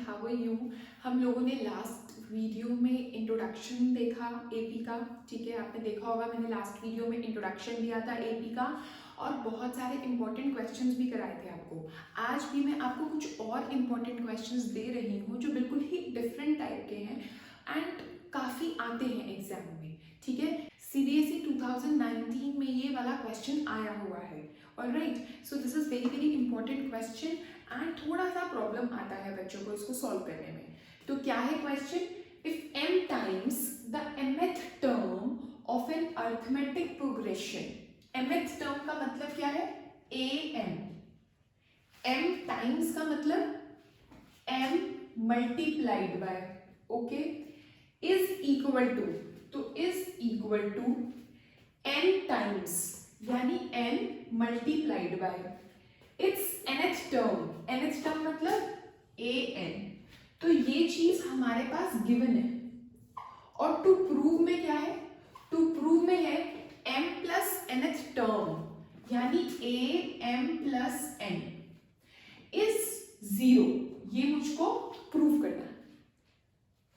How are you. हम लोगों ने लास्ट वीडियो में इंट्रोडक्शन देखा एपी का, ठीक है, आपने देखा होगा। मैंने लास्ट वीडियो में इंट्रोडक्शन दिया था एपी का और बहुत सारे इंपॉर्टेंट क्वेश्चंस भी कराए थे आपको। आज भी मैं आपको कुछ और इंपॉर्टेंट क्वेश्चंस दे रही हूँ जो बिल्कुल ही डिफरेंट टाइप के हैं एंड काफ़ी आते हैं एग्जाम में, ठीक है। सीबीएसई 2019 में ये वाला क्वेश्चन आया हुआ है। Alright, so this is very very important question and थोड़ा सा प्रॉब्लम आता है बच्चों को इसको सॉल्व करने में। तो क्या है question? If m times the mth term of an arithmetic progression, mth term का मतलब क्या है? am, m टाइम्स का मतलब m multiplied by, okay, is equal to, तो is equal to n times यानी n multiplied by its nth term, nth term मतलब an। तो ये चीज हमारे पास गिवन है और टू प्रूव में क्या है? टू प्रूव में है m प्लस nth टर्म यानी am प्लस n इज 0। ये मुझको प्रूव करना है,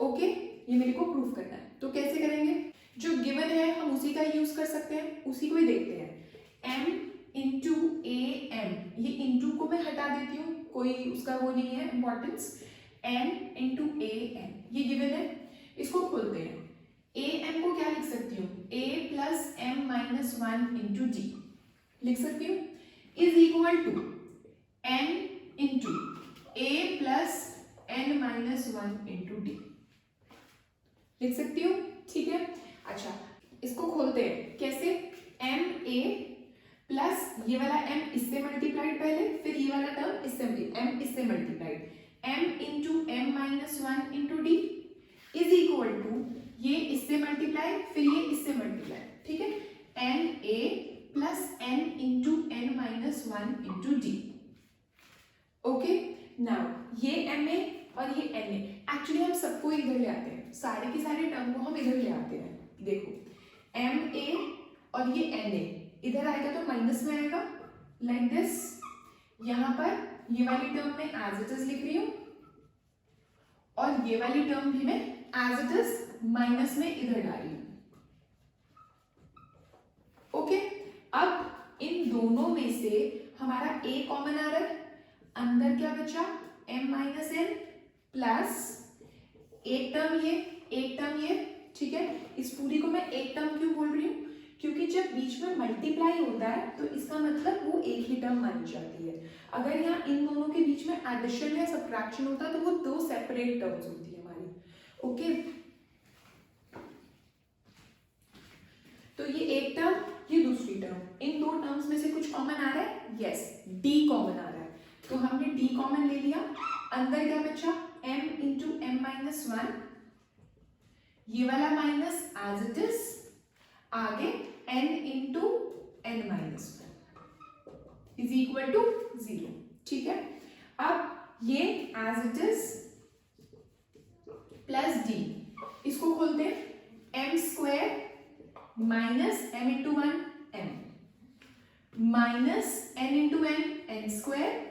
ओके, ये मेरे को प्रूव करना है। तो कैसे करेंगे? जो गिवन है हम उसी का यूज कर सकते हैं, उसी को ही देखते हैं। m इंटू am, ये इंटू को मैं हटा देती हूँ, कोई उसका वो नहीं है इंपॉर्टेंस। m इंटू am ये गिवन है, इसको खोलते हैं। am को क्या लिख सकती हूँ? a plus m minus 1 into d लिख सकती हूँ, is equal to n into a plus n minus 1 into d लिख सकती हूँ, ठीक है। अच्छा, इसको खोलते हैं। कैसे? एम ए प्लस ये वाला m इससे मल्टीप्लाइड पहले, फिर ये वाला टर्म इससे m इससे multiplied, m into m minus 1 into d is equal to ये इससे मल्टीप्लाई फिर ये इससे मल्टीप्लाई, ठीक है, n a plus n into n minus 1 into D. Okay, now ये m a और ये n a, एक्चुअली हम सबको इधर ले आते हैं, सारे के सारे टर्म को हम इधर ले आते हैं। देखो m a और ये n a इधर आएगा तो माइनस में आएगा, लाइक दिस। यहां पर ये वाली टर्म में एज इट इज लिख रही हूं और ये वाली टर्म भी मैं एज इट इज माइनस में इधर डाल रही हूं, ओके। अब इन दोनों में से हमारा a कॉमन आ रहा है, अंदर क्या बचा? m माइनस n प्लस एक टर्म ये, एक टर्म ये, ठीक है। इस पूरी को मैं एक टर्म क्यों बोल रही हूँ? क्योंकि जब बीच में मल्टीप्लाई होता है तो इसका मतलब वो एक ही टर्म मानी जाती है। अगर यहाँ इन दोनों के बीच में एडिशन या सब्ट्रैक्शन होता है तो वो दो सेपरेट टर्म्स होती है हमारी, ओके। तो ये एक टर्म, ये दूसरी टर्म, इन दो टर्म्स में से कुछ कॉमन आ रहा है? यस, d कॉमन आ रहा है, तो हमने d कॉमन ले लिया। अंदर क्या बचा? m इंटू m माइनस 1, ये वाला माइनस एज इट इज, आगे n into n minus 1 is equal to 0, ठीक है। अब ये as it is plus d, इसको खोलते हैं। m square minus m into 1 m minus n into n n square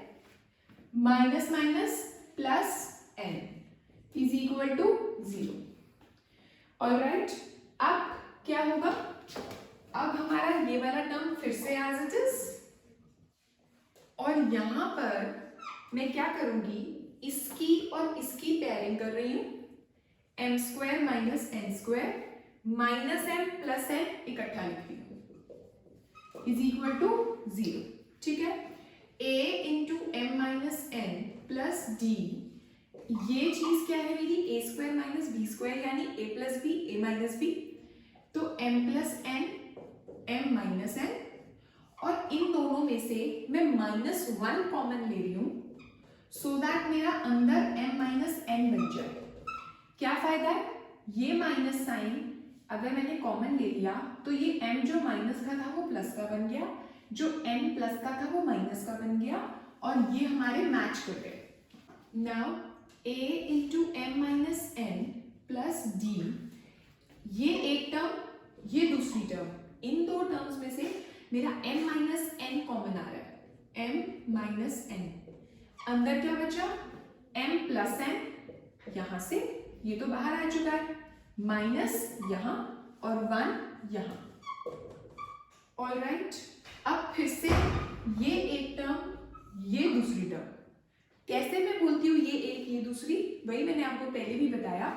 minus minus plus n is equal to 0। Alright, अब क्या होगा? अब हमारा ये वाला टर्म फिर से एज इट इज, और यहां पर मैं क्या करूंगी? इसकी और इसकी पेयरिंग कर रही हूं, m square minus n square minus m plus n इकट्ठा लिख रही हूं, इज इक्वल टू 0, ठीक है। a into m minus n plus d, ये चीज क्या है मेरी? a square minus b square यानी a plus b a minus b, तो m plus n m minus n, और इन दोनों में से मैं माइनस 1 कॉमन ले रही हूं सो दैट मेरा अंदर m माइनस n बन जाए। क्या फायदा है? ये माइनस साइन अगर मैंने कॉमन ले लिया तो ये m जो माइनस का था वो प्लस का बन गया, जो n प्लस का था वो माइनस का बन गया, और ये हमारे मैच कर गए। Now a into m minus n plus d, ये एक टर्म, ये दूसरी टर्म, इन दो टर्म्स में से मेरा m माइनस n कॉमन आ रहा है, m माइनस n, अंदर क्या बचा? m प्लस n, यहां से ये तो बाहर आ चुका है, माइनस यहां और 1 यहां। ऑलराइट, अब फिर से ये एक टर्म ये दूसरी टर्म, कैसे मैं बोलती हूँ ये एक ये दूसरी, वही मैंने आपको पहले भी बताया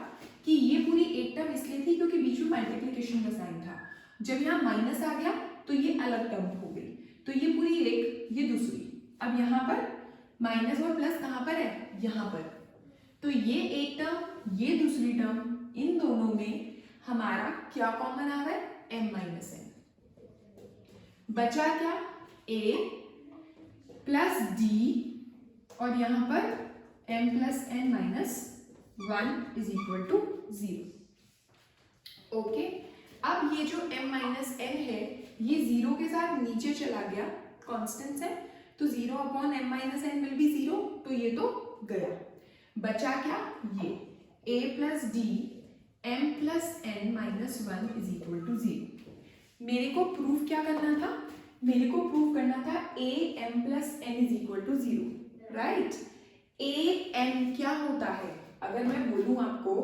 कि ये पूरी एक टर्म इसलिए थी क्योंकि बीच में मल्टीप्लिकेशन का साइन था। जब यहाँ माइनस आ गया तो ये अलग टर्म हो गई, तो ये पूरी एक ये दूसरी। अब यहाँ पर माइनस और प्लस कहाँ पर है, यहाँ पर, तो ये एक टर्म ये दूसरी टर्म, इन दोनों में हमारा क्या कॉमन आ रहा है, m माइनस n। बचा क्या, a प्लस d और यहां पर m plus n minus 1 is equal to 0। Okay, अब ये जो m माइनस n है ये 0 के साथ नीचे चला गया, कॉन्स्टेंट है, तो 0 upon m minus n will be 0, तो ये तो गया। बचा क्या, ये a plus d m plus n minus 1 is equal to 0। मेरे को प्रूफ क्या करना था, मेरे को प्रूफ करना था a m plus n is equal to 0, right. a m क्या होता है, अगर मैं बोलूं आपको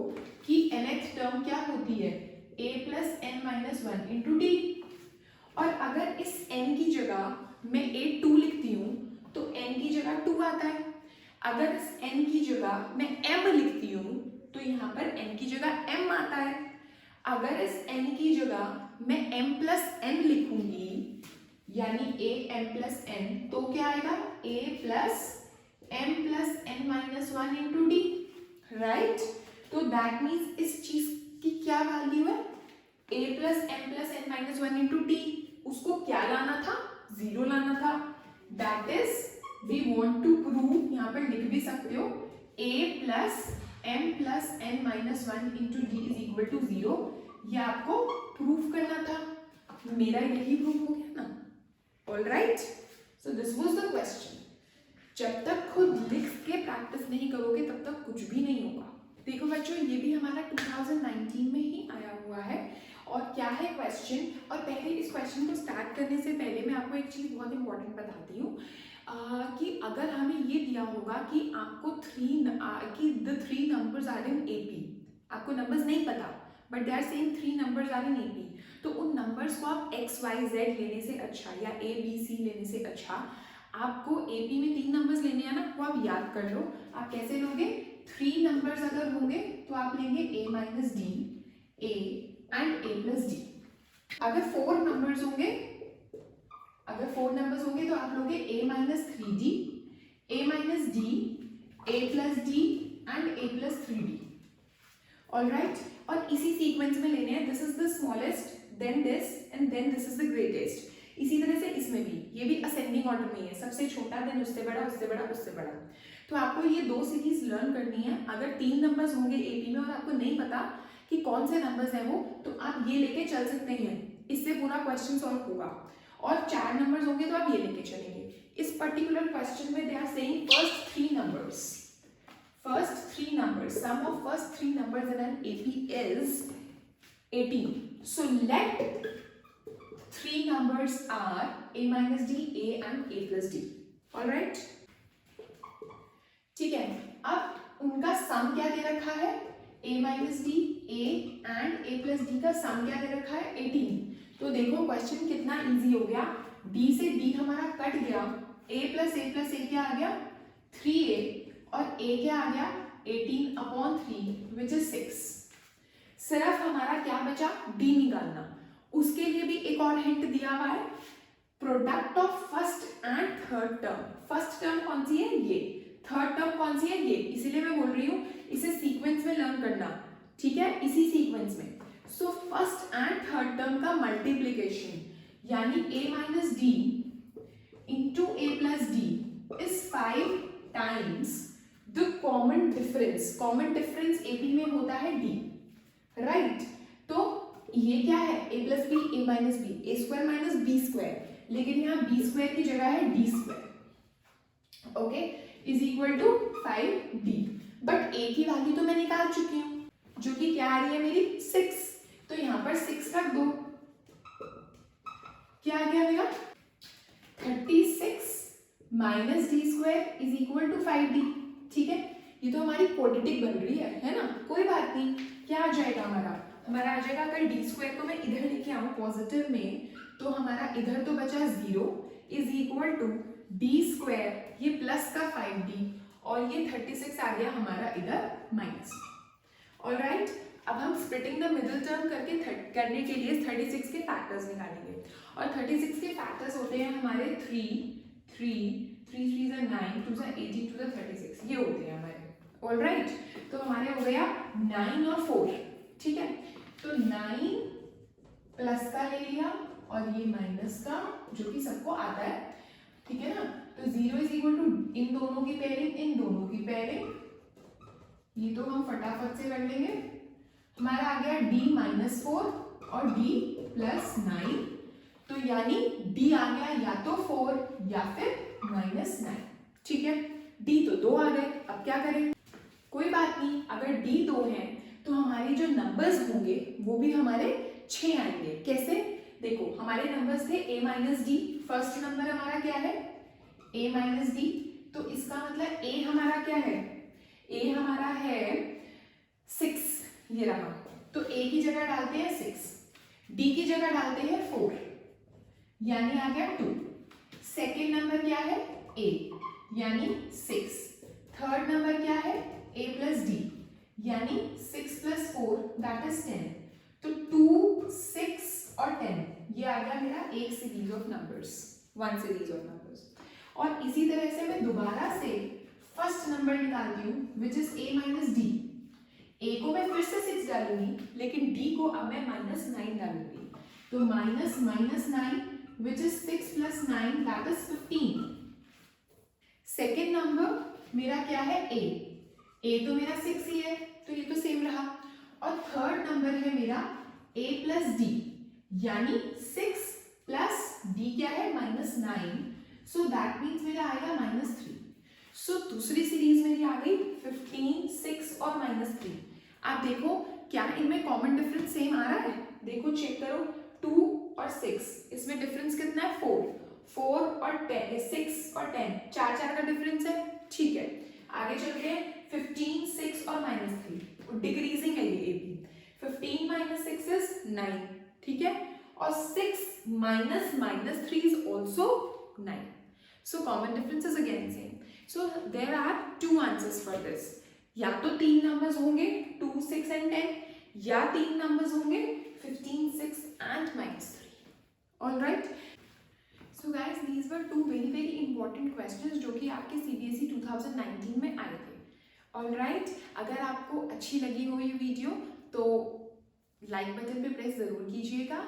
कि nth टर्म क्या होती है, a plus n minus 1 into D, और अगर इस n की जगह मैं a2 लिखती हूँ तो n की जगह 2 आता है, अगर इस n की जगह मैं m लिखती हूँ तो यहाँ पर n की जगह m आता है, अगर इस n की जगह मैं m प्लस n लिखूंगी यानी a m प्लस n, तो क्या आएगा, a plus m plus n minus 1 into d, right. तो दैट मीन्स इस चीज की क्या वैल्यू है, a plus m plus n minus 1 into d, उसको क्या लाना था, 0 लाना था। That is we want to prove, यहाँ पर लिख भी सकते हो, a plus m plus n minus 1 into d is equal to 0, ये आपको प्रूव करना था। मेरा यही प्रूफ हो गया ना, alright. So this was the question. जब तक खुद लिख के प्रैक्टिस नहीं करोगे तब तक कुछ भी नहीं होगा। देखो बच्चों, ये भी हमारा 2019 में ही आया हुआ है, और क्या है क्वेश्चन, और पहले इस क्वेश्चन को स्टार्ट करने से पहले मैं आपको एक चीज़ बहुत इंपॉर्टेंट बताती हूँ कि अगर हमें ये दिया होगा कि आपको the three numbers are in AP, आपको नंबर्स नहीं पता but they are saying 3 numbers are in AP, तो उन नंबर्स को आप XYZ लेने से अच्छा या ABC लेने से अच्छा आपको AP में 3 नंबर्स लेने हैं ना, वो आप याद कर लो। आप कैसे लोगे, 3 नंबर्स अगर होंगे तो आप लेंगे a minus D, a and a plus D. अगर 4 नंबर्स होंगे, तो आप लोगे a minus 3d, a minus d, a plus d and a plus 3d। Alright, और इसी सीक्वेंस में लेने हैं, this is the smallest, then this and then this is the greatest. इसी तरह से इसमें भी, ये भी असेंडिंग ऑर्डर में है, सबसे छोटा देन उससे बड़ा, उससे बड़ा, उससे बड़ा। तो आपको ये 2 सीरीज लर्न करनी है। अगर 3 नंबर्स होंगे AP में और आपको नहीं पता कि कौन से नंबर्स हैं वो, तो आप ये लेके चल सकते हैं, इससे पूरा क्वेश्चन सॉल्व होगा। और 4 नंबर्स होंगे तो आप ये लेके चलेंगे। इस पर्टिकुलर क्वेश्चन में they are saying first 3 numbers, sum of first 3 numbers in an AP is 18. So let 3 numbers are a minus d, a and a plus d. All right? ठीक है, अब उनका सम क्या दे रखा है, a minus d, a and a plus d का सम क्या दे रखा है, 18। तो देखो क्वेश्चन कितना इजी हो गया, d से d हमारा कट गया, a plus a क्या आ गया, 3a, और a क्या आ गया, 18 अपॉन 3 विच इज 6। सिर्फ हमारा क्या बचा, d निकालना। उसके लिए भी एक और हिंट दिया हुआ है, product of first and third term. First term कौन सी है, ये, थर्ड टर्म कौन सी है, ये, इसीलिए मैं बोल रही हूँ इसे सीक्वेंस में लर्न करना, ठीक है, इसी सीक्वेंस में। So first and third term का मल्टीप्लीकेशन यानी a minus D into a plus D is 5 times the common difference AP में होता है d, राइट। तो ये क्या है, a plus b, a minus b, a square minus b square, लेकिन यहाँ b स्क्वायर की जगह है d square, okay, is equal to 5d। But a की वैल्यू तो मैं निकाल चुकी हूँ, जो कि क्या आ रही है मेरी, 6। तो यहाँ पर 6 रख दो, क्या आ गया मेरा, 36 minus d square is equal to 5d। ठीक है, ये तो हमारी क्वाड्रेटिक बन रही है ना, कोई बात नहीं। क्या आ जाएगा हमारा आ जाएगा, अगर डी स्क्वायर को मैं इधर लेके आऊँ पॉजिटिव में, तो हमारा इधर तो बचा 0 is equal to d square, ये प्लस का 5d और ये 36 आ गया हमारा इधर माइनस। ऑलराइट, अब हम स्प्लिटिंग द मिडिल टर्म करने के लिए 36 के फैक्टर्स निकालेंगे, और 36 के फैक्टर्स होते हैं हमारे 3 3 3 9 2 18 2 36, ये होते हैं हमारे। ऑलराइट, तो हमारे हो गया 9 और 4, ठीक है। तो 9 प्लस का ले लिया और ये माइनस का, जो कि सबको आता है, ठीक है ना। तो 0 इज इक्वल टू इन दोनों की पेयरिंग, ये तो हम फटाफट से कर लेंगे। हमारा आ गया d -4 और d +9, तो यानी d आ गया या तो 4 या फिर -9, ठीक है। d तो 2 आ गए, अब क्या करें, कोई बात नहीं, अगर d 2 है तो हमारे जो नंबर्स होंगे वो भी हमारे 6 आएंगे। कैसे, देखो हमारे नंबर्स थे a -d, फर्स्ट नंबर हमारा क्या है a -d, तो इसका मतलब a हमारा क्या है, a हमारा है 6, ये रहा, तो a की जगह डालते हैं 6, d की जगह डालते हैं 4, यानी आ गया 2। सेकेंड नंबर क्या है a, यानी 6। थर्ड नंबर क्या है a + d, यानी 6 + 4 दैट इज 10। तो 2 6 और 10, ये आ गया मेरा एक series of numbers, one series of numbers. और इसी तरह से मैं दोबारा से फर्स्ट नंबर निकालती हूँ which is a - d। a को मैं फिर से 6 डालूंगी, लेकिन d को अब मैं -9 डालूंगी, तो -9 which is 6 + 9 that is 15। Second number मेरा क्या है a तो मेरा 6 ही है, तो ये तो सेम रहा। और थर्ड नंबर है मेरा a + d, यानी 6 + d क्या है -9, सो दैट मीन्स मेरा आएगा -3। सो दूसरी सीरीज मेरी आ गई 15 6 और -3। आप देखो क्या इनमें कॉमन डिफरेंस सेम आ रहा है, देखो चेक करो, 2 और 6, इसमें डिफरेंस कितना है 4 और 10, 6 और 10, 4 का डिफरेंस है, ठीक है। आगे चलते हैं, 15 6 और -3, डिक्रीजिंग है ये भी, 15 - 6 इज 9, ठीक है, और 6 - -3 is also 9, so common difference is again same। so there are two answers for this, या तो 3 नंबर्स होंगे 2 6 and 10, या 3 नंबर्स होंगे 15 6 and -3। all right, so guys these were two very important questions जो कि आपके CBSE 2019 में आए थे। all right, अगर आपको अच्छी लगी हो ये वीडियो तो लाइक बटन पे प्रेस जरूर कीजिएगा,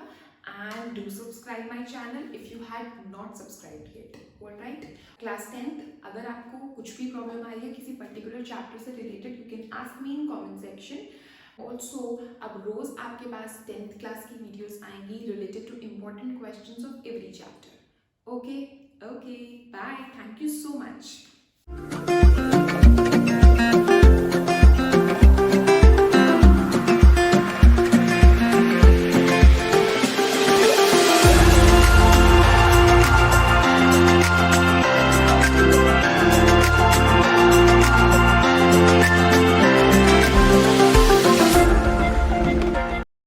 and do subscribe my channel if you had not subscribed yet। all right, class 10th, अगर आपको कुछ भी प्रॉब्लम आ रही है किसी पर्टिकुलर चैप्टर से related, you can ask me in comment section. Also अब रोज आपके पास 10th क्लास की वीडियोस आएंगी related to important questions of every chapter. Okay, bye, thank you so much.